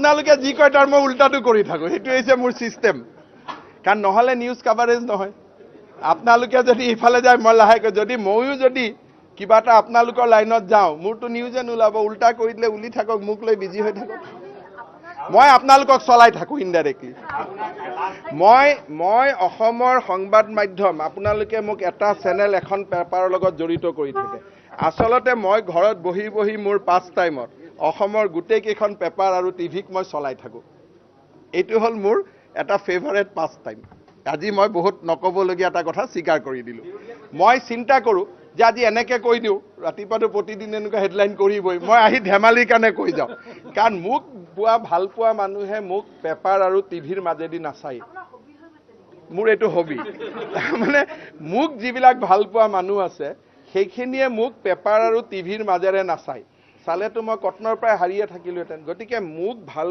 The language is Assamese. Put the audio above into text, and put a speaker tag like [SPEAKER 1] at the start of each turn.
[SPEAKER 1] আপোনালোকে যি কয় তাৰ মই উল্টাটো কৰি থাকোঁ, সেইটো হৈছে মোৰ ছিষ্টেম। কাৰণ নহ'লে নিউজ কাভাৰেজ নহয়। আপোনালোকে যদি ইফালে যায় মই লাহেকৈ, যদি ময়ো যদি কিবা এটা আপোনালোকৰ লাইনত যাওঁ, মোৰতো নিউজে নোলাব, উল্টা কৰি দিলে উলি থাকক, মোক লৈ বিজি হৈ থাকক। মই আপোনালোকক চলাই থাকোঁ ইনডাইৰেক্টলি। মই অসমৰ সংবাদ মাধ্যম, আপোনালোকে মোক এটা চেনেল এখন পেপাৰৰ লগত জড়িত কৰি থাকে। আচলতে মই ঘৰত বহি বহি মোৰ পাছ টাইমত অসমৰ গোটেইকেইখন পেপাৰ আৰু টিভিক মই চলাই থাকোঁ। এইটো হ'ল মোৰ এটা ফেভাৰেট পাছ টাইম। আজি মই বহুত নক'বলগীয়া এটা কথা স্বীকাৰ কৰি দিলোঁ। মই চিন্তা কৰোঁ যে আজি এনেকৈ কৈ দিওঁ, ৰাতিপুৱাটো প্ৰতিদিন এনেকুৱা হেডলাইন কৰিবই, মই আহি ধেমালিৰ কাৰণে কৈ যাওঁ। কাৰণ মোক ভাল পোৱা মানুহে মোক পেপাৰ আৰু টিভিৰ মাজেদি নাচায়। মোৰ এইটো হবি। তাৰমানে মোক যিবিলাক ভাল পোৱা মানুহ আছে সেইখিনিয়ে মোক পেপাৰ আৰু টিভিৰ মাজেৰে নাচায়। চালেতো মই কটনৰ পৰাই হাৰিয়ে থাকিলোহেঁতেন। গতিকে মোক ভাল